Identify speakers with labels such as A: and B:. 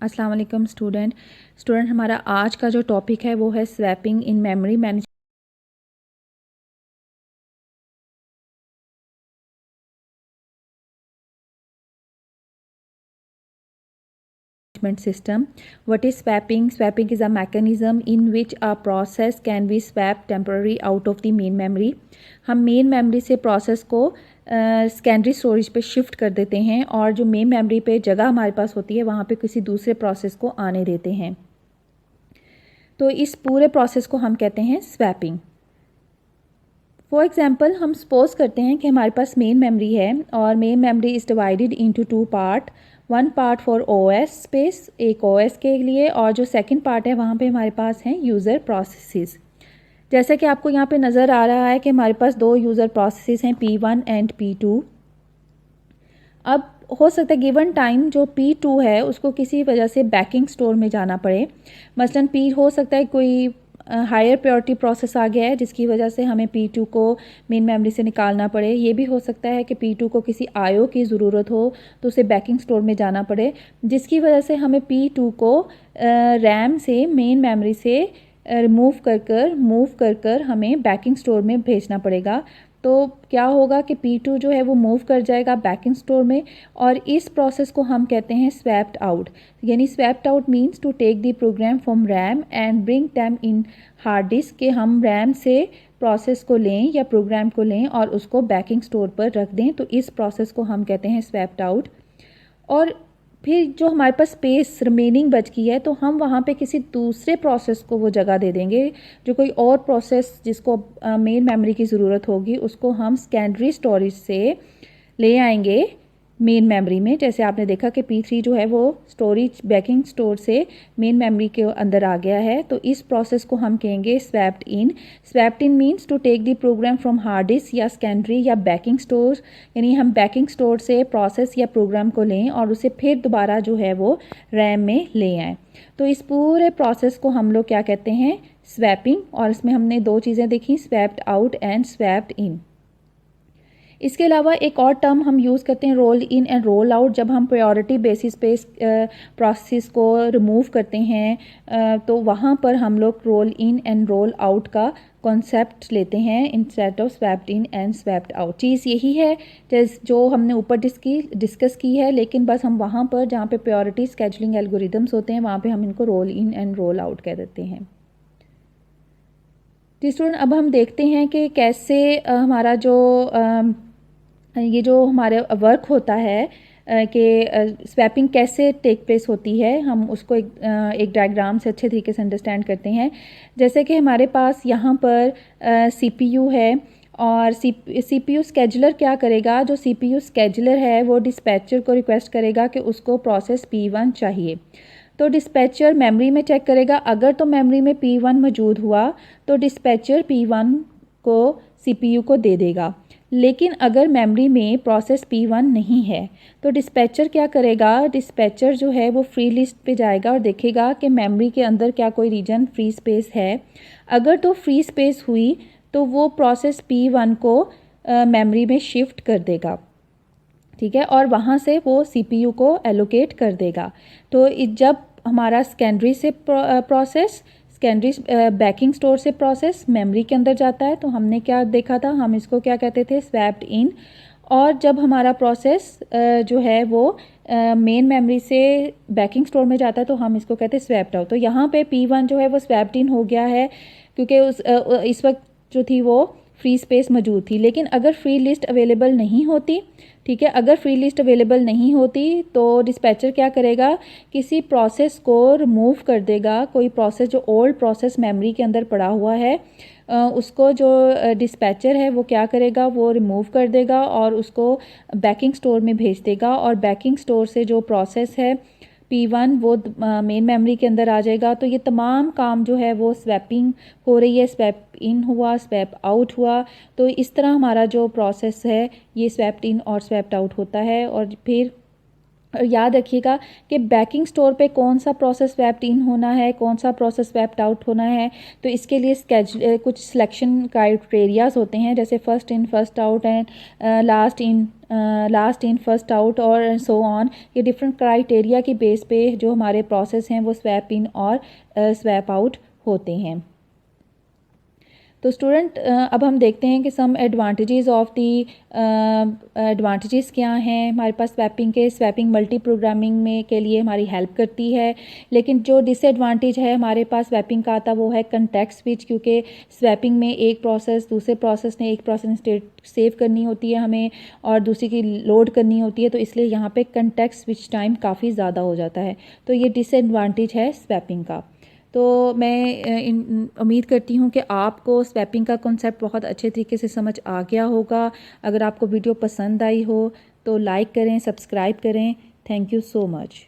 A: अस्सलाम वालेकुम स्टूडेंट हमारा आज का जो टॉपिक है वो है swapping in memory management system. What is swapping? Swapping is a mechanism in which a process can be swapped temporarily out of the main memory. हम मेन मेमोरी से प्रोसेस को सेकेंडरी स्टोरेज पे shift कर देते हैं और जो main memory पे जगह हमारे पास होती है वहाँ पे किसी दूसरे प्रोसेस को आने देते हैं. तो इस पूरे प्रोसेस को हम कहते हैं स्वैपिंग. फॉर एग्ज़ाम्पल हम सपोज करते हैं कि हमारे पास मेन मेमोरी है और main memory is divided into 2 part. One part for OS space, एक ओएस के लिए, और जो सेकंड पार्ट है वहाँ पे हमारे पास हैं यूज़र प्रोसेसेस. जैसे कि आपको यहाँ पे नज़र आ रहा है कि हमारे पास दो यूज़र प्रोसेसेस हैं P1 एंड P2. अब हो सकता है गिवन टाइम जो P2 है उसको किसी वजह से बैकिंग स्टोर में जाना पड़े. मसलन P हो सकता है कोई हायर प्रायोरिटी प्रोसेस आ गया है जिसकी वजह से हमें P2 को मेन मेमोरी से निकालना पड़े. ये भी हो सकता है कि P2 को किसी आईओ की ज़रूरत हो तो उसे बैकिंग स्टोर में जाना पड़े, जिसकी वजह से हमें P2 को रैम से मेन मेमोरी से मूव कर कर हमें बैकिंग स्टोर में भेजना पड़ेगा. तो क्या होगा कि P2 जो है वो मूव कर जाएगा बैकिंग स्टोर में और इस प्रोसेस को हम कहते हैं स्वैप्ड आउट. यानी swapped out means to take the program from RAM and bring them in hard disk, के हम रैम से प्रोसेस को लें या प्रोग्राम को लें और उसको बैकिंग स्टोर पर रख दें. तो इस प्रोसेस को हम कहते हैं स्वैप्ड आउट. और फिर जो हमारे पास स्पेस रिमेनिंग बच गई है तो हम वहाँ पे किसी दूसरे प्रोसेस को वो जगह दे देंगे. जो कोई और प्रोसेस जिसको मेन मेमोरी की ज़रूरत होगी उसको हम सेकेंडरी स्टोरेज से ले आएंगे मेन मेमोरी में. जैसे आपने देखा कि P3 जो है वो स्टोरेज बैकिंग स्टोर से मेन मेमोरी के अंदर आ गया है. तो इस प्रोसेस को हम कहेंगे swapped in. Swapped in means to take the program from hard disk या सेकेंडरी या बैकिंग स्टोर. यानी हम बैकिंग स्टोर से प्रोसेस या प्रोग्राम को लें और उसे फिर दोबारा जो है वो रैम में ले आएँ. तो इस पूरे प्रोसेस को हम लोग क्या कहते हैं, स्वैपिंग. और इसमें हमने दो चीज़ें देखी, swapped out and swapped in. इसके अलावा एक और टर्म हम यूज़ करते हैं roll in and roll out. जब हम प्रायोरिटी बेसिस पे प्रोसेस को रिमूव करते हैं तो वहाँ पर हम लोग roll in and roll out का कॉन्सेप्ट लेते हैं instead of swapped in and swapped out. चीज़ यही है जो हमने ऊपर डिस्कस की है, लेकिन बस हम वहाँ पर जहाँ पे प्रायोरिटी स्केजुलिंग एल्गोरिदम्स होते हैं वहाँ पे हम इनको roll in and roll out कह देते हैं. जी स्टूडेंट, अब हम देखते हैं कि कैसे हमारा ये जो हमारे वर्क होता है कि स्वैपिंग कैसे टेक प्लेस होती है, हम उसको एक डायग्राम से अच्छे तरीके से अंडरस्टैंड करते हैं. जैसे कि हमारे पास यहाँ पर CPU है और CPU स्केजुलर क्या करेगा, जो CPU स्केजुलर है वो डिस्पैचर को रिक्वेस्ट करेगा कि उसको प्रोसेस P1 चाहिए. तो डिस्पैचर मेमोरी में चेक करेगा, अगर तो मेमोरी में P1 मौजूद हुआ तो डिस्पैचर P1 को CPU को दे देगा. लेकिन अगर मेमोरी में प्रोसेस P1 नहीं है तो डिस्पैचर क्या करेगा, डिस्पैचर जो है वो फ्री लिस्ट पे जाएगा और देखेगा कि मेमोरी के अंदर क्या कोई रीजन फ्री स्पेस है. अगर तो फ्री स्पेस हुई तो वो प्रोसेस P1 को मेमोरी में शिफ्ट कर देगा, ठीक है, और वहाँ से वो CPU को एलोकेट कर देगा. तो जब हमारा सेकेंडरी से प्रोसेस सेकेंडरी बैकिंग स्टोर से प्रोसेस मेमोरी के अंदर जाता है तो हमने क्या देखा था, हम इसको क्या कहते थे, स्वैप्ड इन. और जब हमारा प्रोसेस जो है वो मेन मेमोरी से बैकिंग स्टोर में जाता है तो हम इसको कहते हैं स्वैप्ड आउट. तो यहाँ पे P1 जो है वो स्वैप्ड इन हो गया है क्योंकि इस वक्त जो थी वो फ्री स्पेस मौजूद थी. लेकिन अगर फ्री लिस्ट अवेलेबल नहीं होती, ठीक है, अगर फ्री लिस्ट अवेलेबल नहीं होती तो डिस्पैचर क्या करेगा, किसी प्रोसेस को रिमूव कर देगा. कोई प्रोसेस जो ओल्ड प्रोसेस मेमोरी के अंदर पड़ा हुआ है उसको जो डिस्पैचर है वो क्या करेगा, वो रिमूव कर देगा और उसको बैकिंग स्टोर में भेज देगा. और बैकिंग स्टोर से जो प्रोसेस है P1 वो मेन मेमोरी के अंदर आ जाएगा. तो ये तमाम काम जो है वो स्वैपिंग हो रही है, स्वैप इन हुआ, स्वैप आउट हुआ. तो इस तरह हमारा जो प्रोसेस है ये स्वैप्ड इन और स्वैप्ड आउट होता है. और फिर और याद रखिएगा कि बैकिंग स्टोर पे कौन सा प्रोसेस स्वैप्ड इन होना है, कौन सा प्रोसेस स्वैप्ड आउट होना है, तो इसके लिए कुछ सिलेक्शन क्राइटेरियाज होते हैं, जैसे first in first out and last in first out और सो ऑन। ये डिफरेंट क्राइटेरिया की बेस पे जो हमारे प्रोसेस हैं वो स्वैप इन और स्वैप आउट होते हैं। तो स्टूडेंट अब हम देखते हैं कि some advantages of the advantages क्या हैं हमारे पास स्वैपिंग के। स्वैपिंग मल्टी प्रोग्रामिंग में के लिए हमारी हेल्प करती है, लेकिन जो डिसएडवांटेज है हमारे पास स्वैपिंग का आता वो है कंटेक्स्ट स्विच, क्योंकि स्वैपिंग में एक प्रोसेस दूसरे प्रोसेस ने एक प्रोसेस स्टेट सेव करनी होती है हमें और दूसरी की लोड करनी होती है, तो इसलिए यहाँ पे कंटेक्स्ट स्विच टाइम काफ़ी ज़्यादा हो जाता है। तो ये डिसएडवांटेज है स्वैपिंग का। तो मैं उम्मीद करती हूँ कि आपको स्वैपिंग का कॉन्सेप्ट बहुत अच्छे तरीके से समझ आ गया होगा। अगर आपको वीडियो पसंद आई हो तो लाइक करें, सब्सक्राइब करें। Thank you so much.